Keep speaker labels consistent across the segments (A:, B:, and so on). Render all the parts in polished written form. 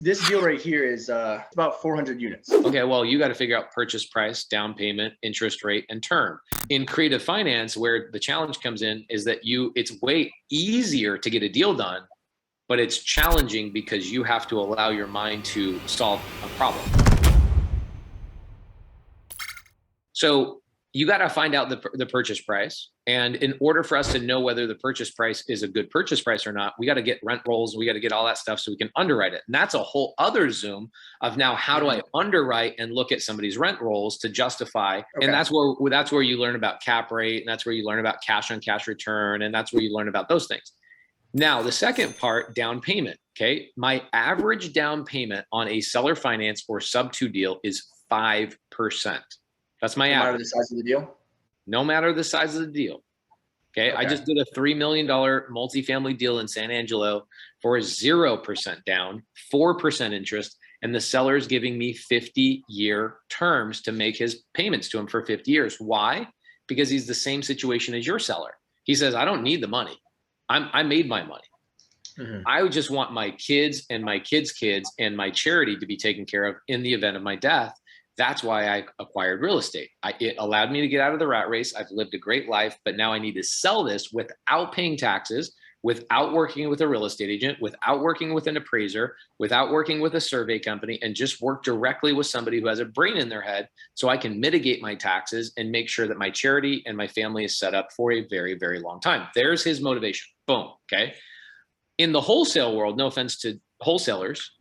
A: This deal right here is about 400 units.
B: Okay, well, you got to figure out purchase price, down payment, interest rate, and term. In creative finance, where the challenge comes in is that it's way easier to get a deal done, but it's challenging because you have to allow your mind to solve a problem. So you got to find out the purchase price. And in order for us to know whether the purchase price is a good purchase price or not, we got to get rent rolls. We got to get all that stuff so we can underwrite it. And that's a whole other Zoom of now, how do I underwrite and look at somebody's rent rolls to justify? Okay. And that's where you learn about cap rate. And that's where you learn about cash on cash return. And that's where you learn about those things. Now, the second part, down payment. Okay. My average down payment on a seller finance or Subto deal is 5%. That's my average.
A: No matter the size of the deal?
B: No matter the size of the deal. Okay. I just did a $3 million multifamily deal in San Angelo for 0% down, 4% interest, and the seller is giving me 50-year terms to make his payments to him for 50 years. Why? Because he's the same situation as your seller. He says, I don't need the money. I made my money. Mm-hmm. I would just want my kids and my kids' kids and my charity to be taken care of in the event of my death. That's why I acquired real estate. It allowed me to get out of the rat race. I've lived a great life, but now I need to sell this without paying taxes, without working with a real estate agent, without working with an appraiser, without working with a survey company, and just work directly with somebody who has a brain in their head so I can mitigate my taxes and make sure that my charity and my family is set up for a very, very long time. There's his motivation. Boom. Okay. In the wholesale world, no offense to wholesalers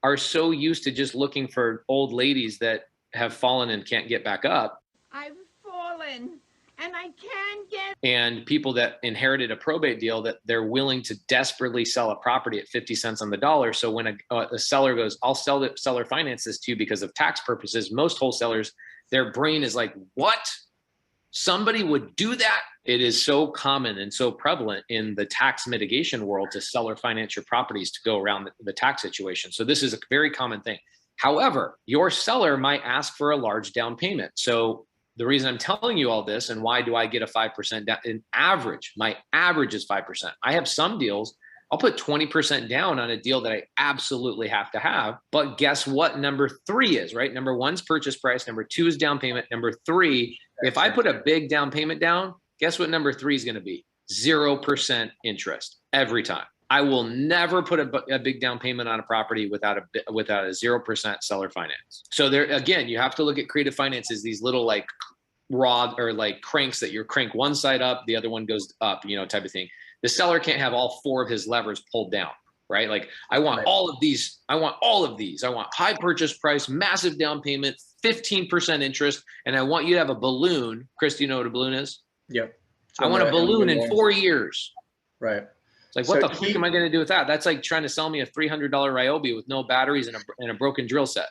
B: are so used to just looking for old ladies that have fallen and can't get back up. I've fallen and I can't get. And people that inherited a probate deal that they're willing to desperately sell a property at 50 cents on the dollar. So when a seller goes, I'll seller finance this to you because of tax purposes, most wholesalers, their brain is like, what? Somebody would do that? It is so common and so prevalent in the tax mitigation world to seller finance your properties to go around the tax situation. So this is a very common thing. However, your seller might ask for a large down payment. So the reason I'm telling you all this and why do I get a 5% down in average, my average is 5%. I have some deals, I'll put 20% down on a deal that I absolutely have to have. But guess what number 3 is, right? Number 1's purchase price. Number 2 is down payment. Number 3, if I put a big down payment down, guess what number 3 is going to be? 0% interest every time. I will never put a big down payment on a property without a 0% seller finance. So there, again, you have to look at creative finance as these little like rod or like cranks that you crank one side up, the other one goes up, type of thing. The seller can't have all 4 of his levers pulled down, right? Like I want all of these. I want all of these. I want high purchase price, massive down payment, 15% interest. And I want you to have a balloon. Chris, do you know what a balloon is?
A: Yep.
B: I want a balloon in 4 years.
A: Right.
B: It's like, what the fuck am I going to do with that? That's like trying to sell me a $300 Ryobi with no batteries and a broken drill set.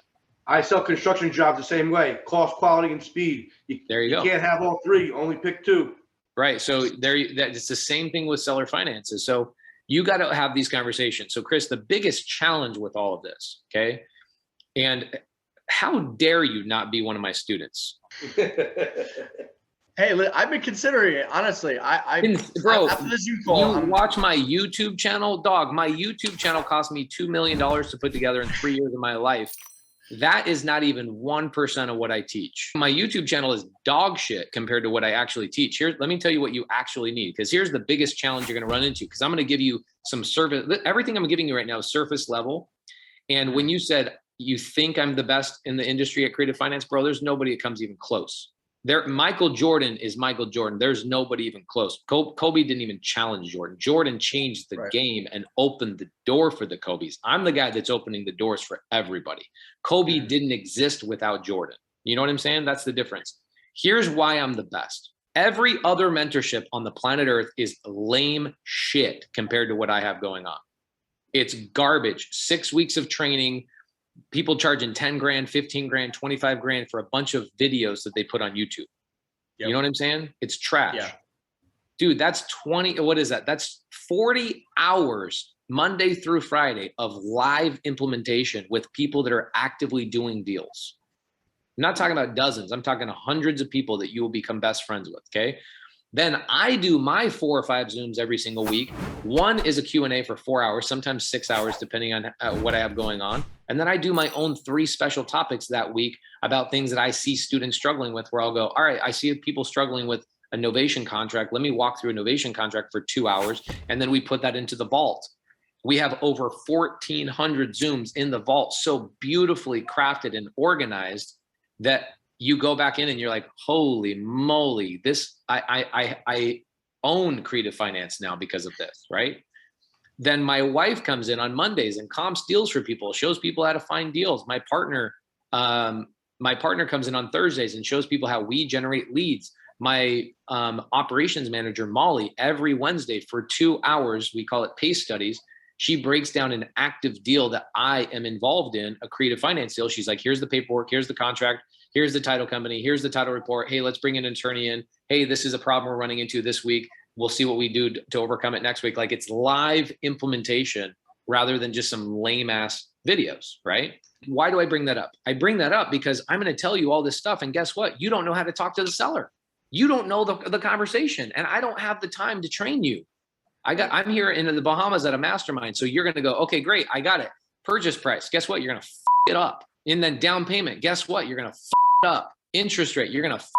C: I sell construction jobs the same way. Cost, quality, and speed.
B: There you go.
C: You can't have all 3. Only pick 2.
B: Right. So it's the same thing with seller finances. So you got to have these conversations. So Chris, the biggest challenge with all of this, okay? And how dare you not be one of my students?
A: Hey, I've been considering it. Honestly,
B: bro,
A: after this Zoom call,
B: watch my YouTube channel, dog. My YouTube channel cost me $2 million to put together in 3 years of my life. That is not even 1% of what I teach. My YouTube channel is dog shit compared to what I actually teach. Let me tell you what you actually need, because here's the biggest challenge you're going to run into, because I'm going to give you some service. Everything I'm giving you right now is surface level. And when you said you think I'm the best in the industry at creative finance, bro, there's nobody that comes even close. Michael Jordan is Michael Jordan. There's nobody even close. Kobe didn't even challenge Jordan. Jordan changed the game and opened the door for the Kobes. I'm the guy that's opening the doors for everybody. Kobe didn't exist without Jordan. You know what I'm saying? That's the difference. Here's why I'm the best. Every other mentorship on the planet Earth is lame shit compared to what I have going on. It's garbage. 6 weeks of training, people charging 10 grand, 15 grand, 25 grand for a bunch of videos that they put on YouTube. Yep. You know what I'm saying? It's trash. Yeah. Dude, that's 20. What is that? That's 40 hours Monday through Friday of live implementation with people that are actively doing deals. I'm not talking about dozens. I'm talking hundreds of people that you will become best friends with. Okay. Then I do my 4 or 5 Zooms every single week. One is a Q&A for 4 hours, sometimes 6 hours, depending on what I have going on. And then I do my own 3 special topics that week about things that I see students struggling with, where I'll go, all right, I see people struggling with a novation contract. Let me walk through a novation contract for 2 hours. And then we put that into the vault. We have over 1,400 Zooms in the vault, so beautifully crafted and organized that you go back in and you're like, holy moly, this, I own creative finance now because of this, right? Then my wife comes in on Mondays and comps deals for people, shows people how to find deals. My partner comes in on Thursdays and shows people how we generate leads. My operations manager, Molly, every Wednesday for 2 hours, we call it case studies. She breaks down an active deal that I am involved in, a creative finance deal. She's like, here's the paperwork, here's the contract, here's the title company, here's the title report. Hey, let's bring an attorney in. Hey, this is a problem we're running into this week. We'll see what we do to overcome it next week. Like, it's live implementation rather than just some lame ass videos, right? Why do I bring that up? I bring that up because I'm going to tell you all this stuff. And guess what? You don't know how to talk to the seller. You don't know the conversation, and I don't have the time to train you. I'm here in the Bahamas at a mastermind. So you're going to go, okay, great. I got it. Purchase price. Guess what? You're going to f it up. And then down payment. Guess what? You're going to f it up. Interest rate. You're going to f.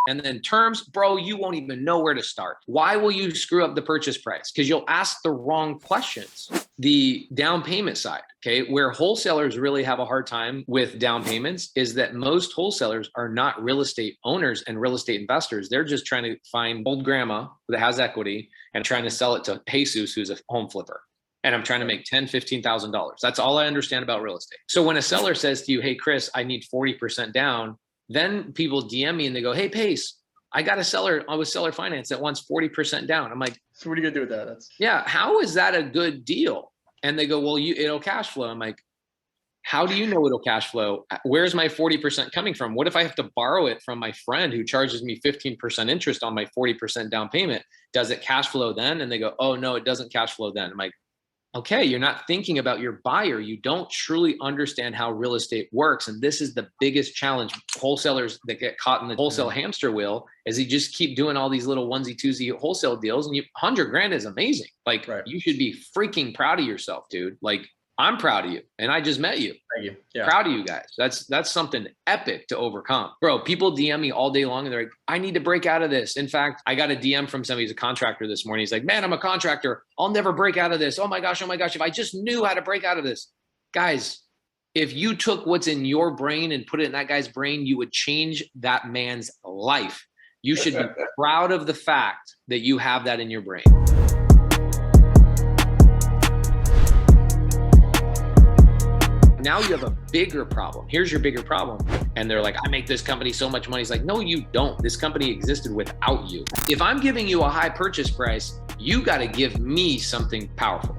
B: And then terms, bro, you won't even know where to start. Why will you screw up the purchase price? Because you'll ask the wrong questions. The down payment side, okay, where wholesalers really have a hard time with down payments is that most wholesalers are not real estate owners and real estate investors. They're just trying to find old grandma that has equity and trying to sell it to Jesus, who's a home flipper. And I'm trying to make $10,000, $15,000. That's all I understand about real estate. So when a seller says to you, hey, Chris, I need 40% down, then people DM me and they go, hey, Pace, I got a seller with seller finance that wants 40% down. I'm like,
A: So what are you gonna do with that? That's
B: yeah, how is that a good deal? And they go, well, it'll cash flow. I'm like, how do you know it'll cash flow? Where's my 40% coming from? What if I have to borrow it from my friend who charges me 15% interest on my 40% down payment? Does it cash flow then? And they go, oh no, it doesn't cash flow then. I'm like, okay, you're not thinking about your buyer. You don't truly understand how real estate works. And this is the biggest challenge. Wholesalers that get caught in the wholesale hamster wheel is you just keep doing all these little onesie twosie wholesale deals, and 100 grand is amazing. Like,
A: right.
B: You should be freaking proud of yourself, dude. Like, I'm proud of you. And I just met you.
A: Thank you. Yeah.
B: Proud of you guys. That's something epic to overcome. Bro, people DM me all day long and they're like, I need to break out of this. In fact, I got a DM from somebody who's a contractor this morning. He's like, man, I'm a contractor. I'll never break out of this. Oh my gosh. If I just knew how to break out of this. Guys, if you took what's in your brain and put it in that guy's brain, you would change that man's life. You should be proud of the fact that you have that in your brain. Now you have a bigger problem. Here's your bigger problem. And they're like, I make this company so much money. It's like, no, you don't. This company existed without you. If I'm giving you a high purchase price, you got to give me something powerful.